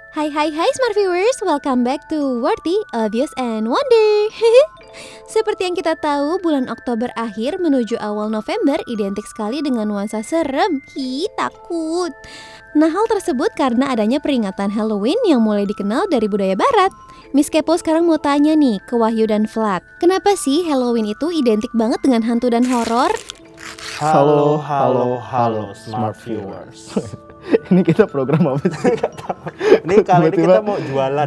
Hai Smart Viewers, welcome back to Worthy, Obvious and Wonder. Seperti yang kita tahu, bulan Oktober akhir menuju awal November identik sekali dengan nuansa serem. Takut. Nah, hal tersebut karena adanya peringatan Halloween yang mulai dikenal dari budaya barat. Miss Kepo sekarang mau tanya nih ke Wahyu dan Vlad. Kenapa sih Halloween itu identik banget dengan hantu dan horor? Halo Smart Viewers. Ini kita program apa sih? Ini kali ini kita mau jualan.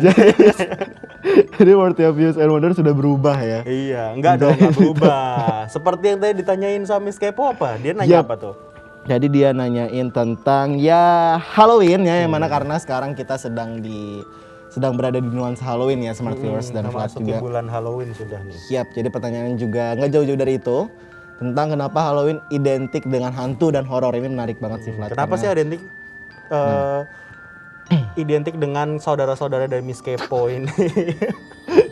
Jadi Worthy Obvious and Wonder sudah berubah ya? Iya, enggak berubah. Seperti yang tadi ditanyain sama Miss Kepo apa? Dia nanya apa tuh? Jadi dia nanyain tentang ya Halloween ya, yang mana karena sekarang kita sedang berada di nuansa Halloween ya Smart Viewers dan Vlad juga. Bulan Halloween sudah nih. Siap, jadi pertanyaan juga nggak jauh-jauh dari itu. Tentang kenapa Halloween identik dengan hantu dan horor. Ini menarik banget sih Vlad. Kenapa sih identik? Identik dengan saudara-saudara dari Miss Kepo ini.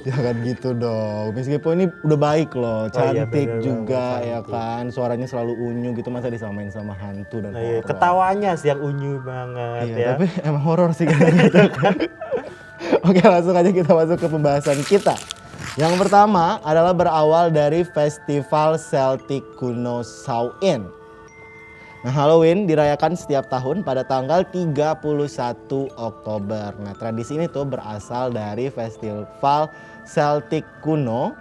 Jangan gitu dong. Miss Kepo ini udah baik loh, cantik juga ya kan. Suaranya selalu unyu gitu, masa disamain sama hantu dan horor. Ketawanya sih yang unyu banget ya. Tapi emang horor sih gitu kan. Oke, langsung aja kita masuk ke pembahasan kita. Yang pertama adalah berawal dari festival Celtic kuno Samhain. Nah, Halloween dirayakan setiap tahun pada tanggal 31 Oktober. Nah, tradisi ini tuh berasal dari festival Celtic kuno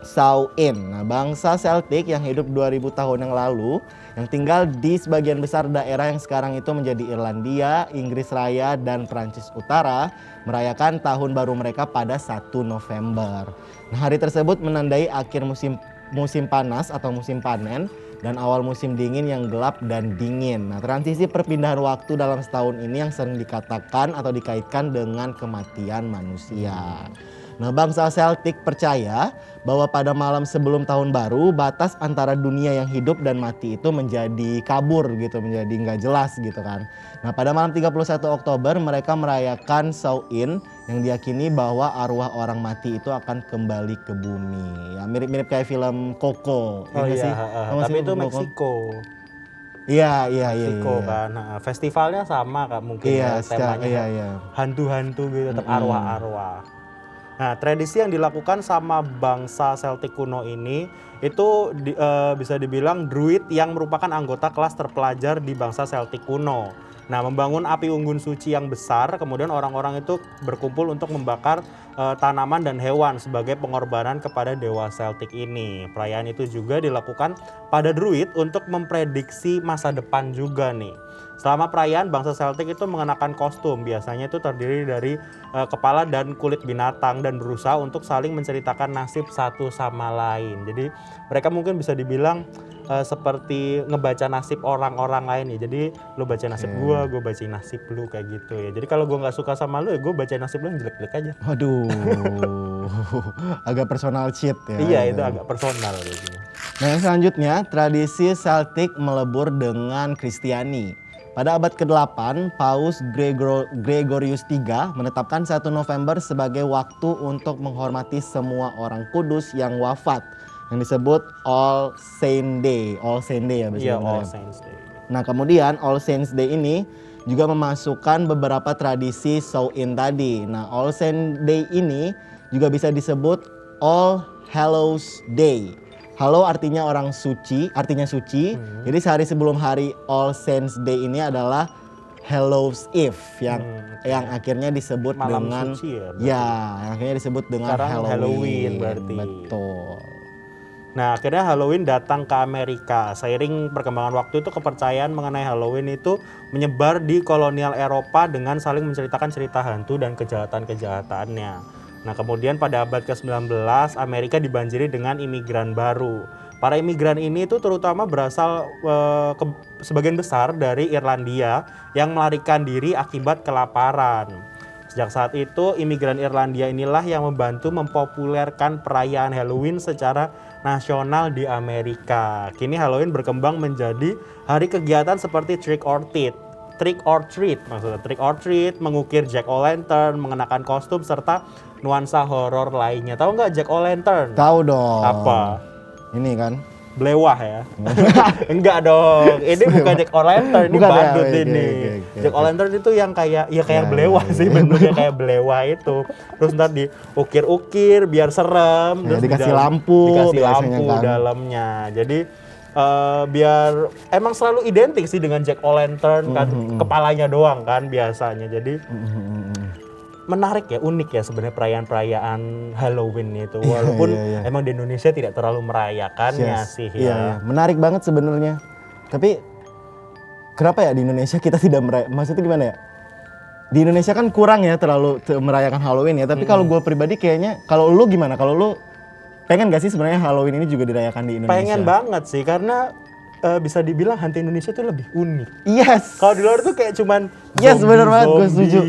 Samhain. Nah, bangsa Celtic yang hidup 2000 tahun yang lalu yang tinggal di sebagian besar daerah yang sekarang itu menjadi Irlandia, Inggris Raya, dan Prancis Utara merayakan tahun baru mereka pada 1 November. Nah, hari tersebut menandai akhir musim panas atau musim panen dan awal musim dingin yang gelap dan dingin. Nah, transisi perpindahan waktu dalam setahun ini yang sering dikatakan atau dikaitkan dengan kematian manusia. Nah, bangsa Celtic percaya bahwa pada malam sebelum tahun baru batas antara dunia yang hidup dan mati itu menjadi kabur gitu, menjadi nggak jelas gitu kan. Nah, pada malam 31 Oktober mereka merayakan Samhain yang diyakini bahwa arwah orang mati itu akan kembali ke bumi. Ya, mirip-mirip kayak film Coco. Oh iya, sih? Tapi itu Meksiko. Iya. Meksiko kan. Nah, festivalnya sama Kak mungkin temanya. Hantu-hantu gitu, tetap arwah-arwah. Nah, tradisi yang dilakukan sama bangsa Celtic kuno ini itu bisa dibilang druid yang merupakan anggota kelas terpelajar di bangsa Celtic kuno. Nah, membangun api unggun suci yang besar, kemudian orang-orang itu berkumpul untuk membakar tanaman dan hewan sebagai pengorbanan kepada dewa Celtic ini. Perayaan itu juga dilakukan pada druid untuk memprediksi masa depan juga nih. Selama perayaan, bangsa Celtic itu mengenakan kostum, biasanya itu terdiri dari kepala dan kulit binatang dan berusaha untuk saling menceritakan nasib satu sama lain. Jadi mereka mungkin bisa dibilang seperti ngebaca nasib orang-orang lain ya. Jadi lu baca nasib gua bacain nasib lu kayak gitu ya. Jadi kalau gua nggak suka sama lu ya gua baca nasib lu yang jelek-jelek aja. Waduh, agak personal cheat ya. Iya, itu agak personal gitu. Nah, yang selanjutnya tradisi Celtic melebur dengan Kristiani. Pada abad ke-8, Paus Gregorius III menetapkan 1 November sebagai waktu untuk menghormati semua orang kudus yang wafat, yang disebut All Saints Day. All Saints Day ya biasanya. Iya, All Saints Day. Nah, kemudian All Saints Day ini juga memasukkan beberapa tradisi Samhain tadi. Nah, All Saints Day ini juga bisa disebut All Hallows Day. Hallow artinya orang suci, artinya suci. Jadi sehari sebelum hari All Saints Day ini adalah Hallows Eve yang akhirnya disebut malam dengan suci ya. Yang akhirnya disebut dengan Halloween berarti. Betul. Nah, akhirnya Halloween datang ke Amerika. Seiring perkembangan waktu itu kepercayaan mengenai Halloween itu menyebar di kolonial Eropa dengan saling menceritakan cerita hantu dan kejahatan-kejahatannya. Nah, kemudian pada abad ke-19 Amerika dibanjiri dengan imigran baru. Para imigran ini itu terutama berasal sebagian besar dari Irlandia yang melarikan diri akibat kelaparan. Sejak saat itu imigran Irlandia inilah yang membantu mempopulerkan perayaan Halloween secara nasional di Amerika. Kini Halloween berkembang menjadi hari kegiatan seperti trick or treat, maksudnya trick or treat, mengukir jack-o'-lantern, mengenakan kostum serta nuansa horor lainnya. Tahu nggak Jack-o'-lantern? Tahu dong. Apa? Ini kan Blewah ya. Enggak dong. Ini bukan Jack O'Lantern, ini Bukan ya? badut Oke, ini. oke. Jack O'Lantern itu yang kayak Ya, Blewah ya, sih, ya. bentuknya kayak Blewah itu. Terus ntar diukir-ukir biar serem, Ya, terus di dikasih dalam- lampu dikasih biasanya lampu kan. dalamnya. Jadi biar emang selalu identik sih dengan Jack O'Lantern kan, kepalanya doang kan biasanya. Jadi menarik ya, unik ya sebenarnya perayaan-perayaan Halloween itu. Walaupun iya. emang di Indonesia tidak terlalu merayakannya Yes. sih Iya, ya. iya. Menarik banget sebenarnya. Tapi kenapa ya di Indonesia kita tidak maksudnya gimana ya? Di Indonesia kan kurang ya terlalu merayakan Halloween ya. Tapi kalau gue pribadi kayaknya, kalau lu gimana? Kalau lu pengen gak sih sebenarnya Halloween ini juga dirayakan di Indonesia? Pengen banget sih karena bisa dibilang hantu Indonesia tuh lebih unik. Yes. Kalau di luar tuh kayak cuman Yes, bener banget, gue setuju.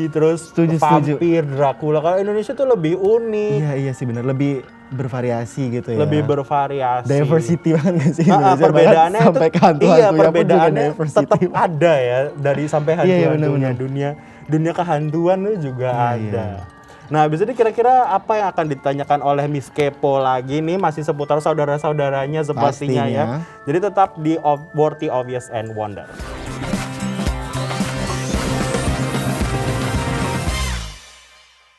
Terus Setuju. vampir, Dracula. Kalau Indonesia tuh lebih unik, Iya sih benar, lebih bervariasi gitu ya. lebih bervariasi. diversity banget gak sih Ah, Indonesia? perbedaannya Bahkan sampai ke hantu-hantunya pun juga perbedaannya diversity. tetap ada ya dari sampai Iya, iya, hantu-hantunya. benar-benar. Dunia kehantuan itu juga Iya, ada. iya. Nah, habis ini kira-kira apa yang akan ditanyakan oleh Miss Kepo lagi nih? Masih seputar saudara-saudaranya sepertinya ya. Pastinya. Jadi tetap di Worthy, Obvious, and Wonder.